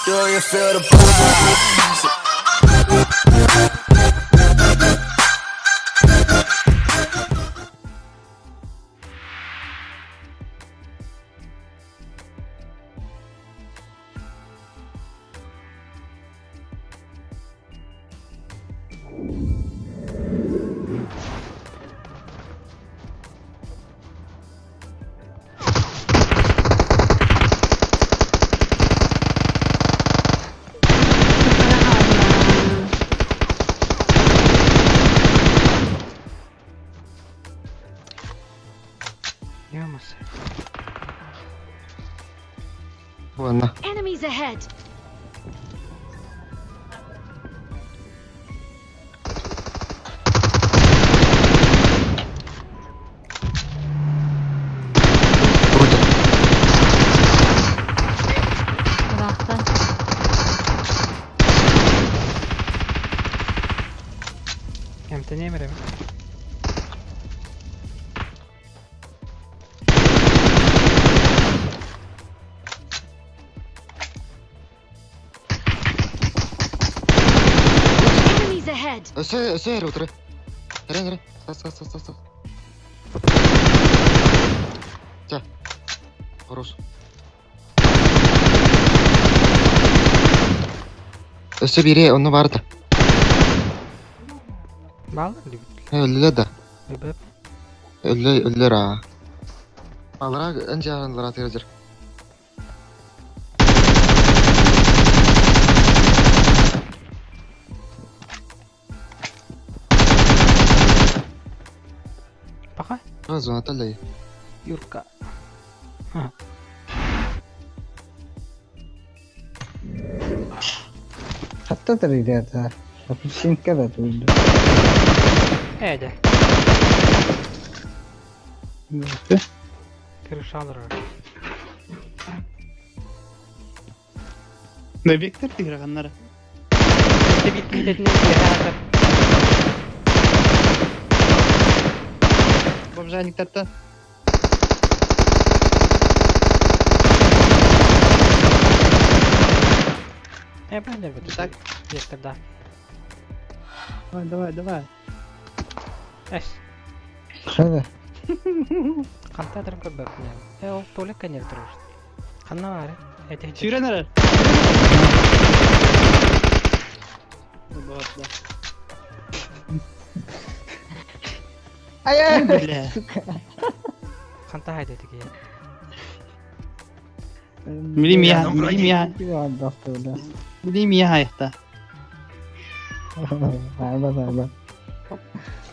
Do you feel the vibes? Yamasa. Buona. Enemies ahead. Bıraktı. Hem не мерем. Enemies ahead. Öser otur. Nere. Sas. Gel. Horoz. Öse biri onu vardı. Bağlı gibi. Öldüler de. Sebep. Öldüler ha. Alara önce alanlara atıyorlar. Bakay. Zona atalay. Yurka. حتى تريداتها الصين كذا تقول Ede. له Kırış alır. Ne bekler ki rakanlara? İşte bitmeyi dedin diye herhalde. Bobjaynik tatta. Ben de bir Tak. Yeter daha. Давай. Es. هذا Kanta ederim köbek ne? O tolek kan yer terus. Kanna var. Ete. Süre nere? Botla. أيوة Bile. Kanta haydi dedik ya. Milim ya. كذا عضفت ولا Milim ya hayatta. عبد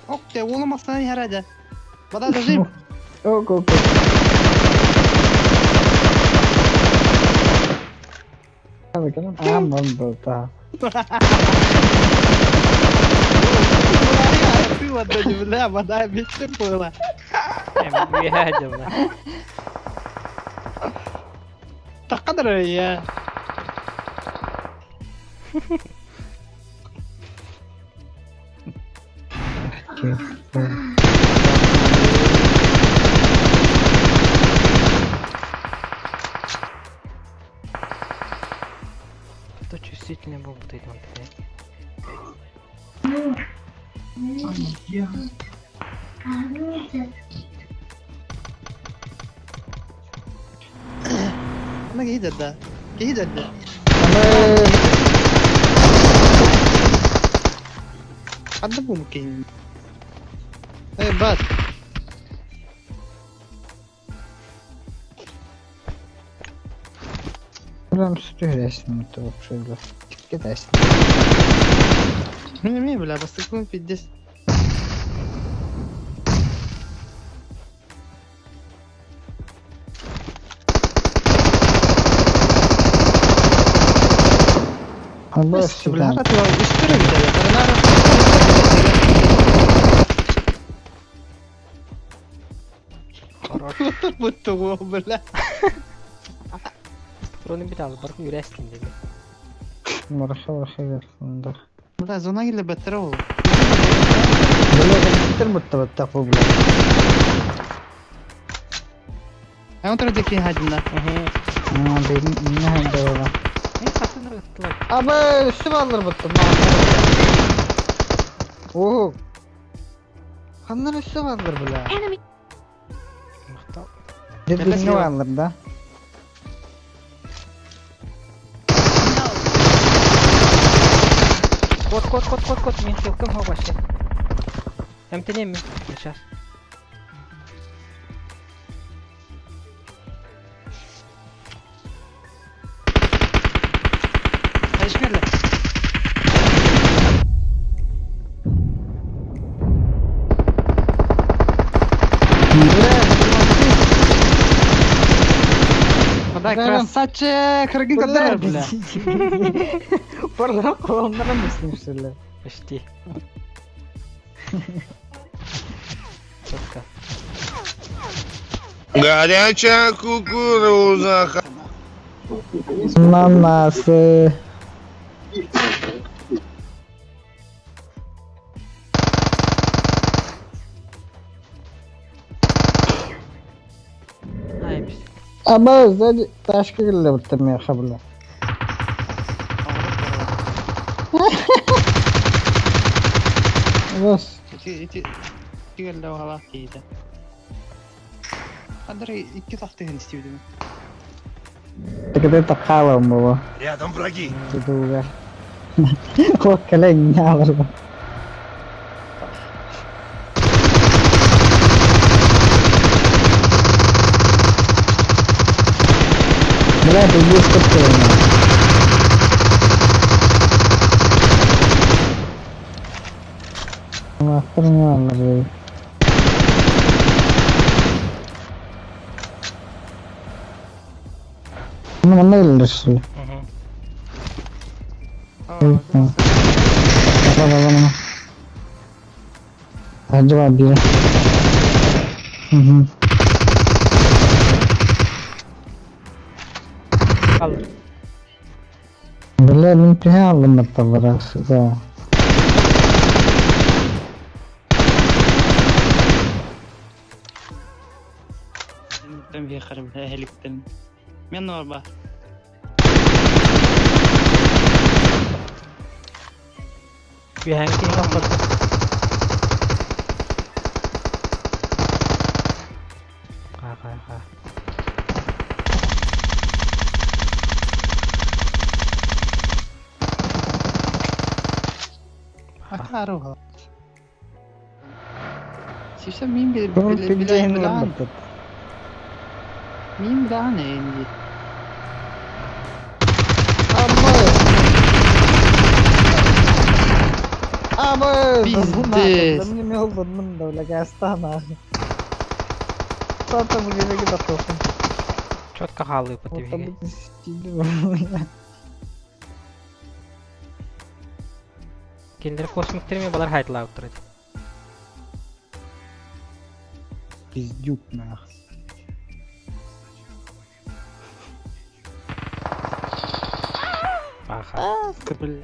Ok te olamazsan herhalde. Bana da zim. أوك هذا كلام عام منطقة Yapıyor wadda jumlah bana bitti pula. Hem bir hacım lan. تقدر يا То чувствительно был вот этот. انا جيد ده حد ممكن ايه بس ولا مستحيل اسمه توقف له كده اسمه مين بلا بس يكون في الدس الله بس يستر بالهرة اشتري ده انا نعرف بتو بالله Patronun bir daha barkı yüreğestin dedi. مرحبا خير الفندق لا زوناي اللي بترو والله كنت المتبتق بلا انا ترى ديكي هاجمنا Ehe. ما بين انها الدولة En satın Abi üstüm alır bıttım. Oo. Kanlar üstüm alır bile. Enemy. Мактап. Birbirini alır da. Кот, мен щелкам хау башы. Эмтенем мен. Сейчас. Ayşmerle. Куда красавчик, кыргын кадар бля. Buradan kolonlara mı istemişler? Почти. Четко. Горячая кукуруза. Nanası. Haymış. Ama özel taşkı gille bitirmeye kabul. Bas. İki gelle hala iyiydi. Kadir iki tahtı her istiyordum. Tigde takalım baba. Рядом враги. Tuduga. Kok kelen alır bu. Bela tubuh kecil. Masternya alır. Mana gelir sih? Apa mana? Acaba dia. Alır. Bela mimpi alın matalara sudah. Ben bir yakarım helikten. Men var bak. Bir hangi kapalı. Ha. Akar o. Sişe min bir Kau bilen pinjain bilan. lembat. Min bilan endi. Ama Bizde. Benim yoldan da öyle gastana. Santa bu gibi kita tosun. Четко халый по тебе. Кендер космиктермен балар хайтлап турат. Пиздюк нах. Аха. Kıbıl.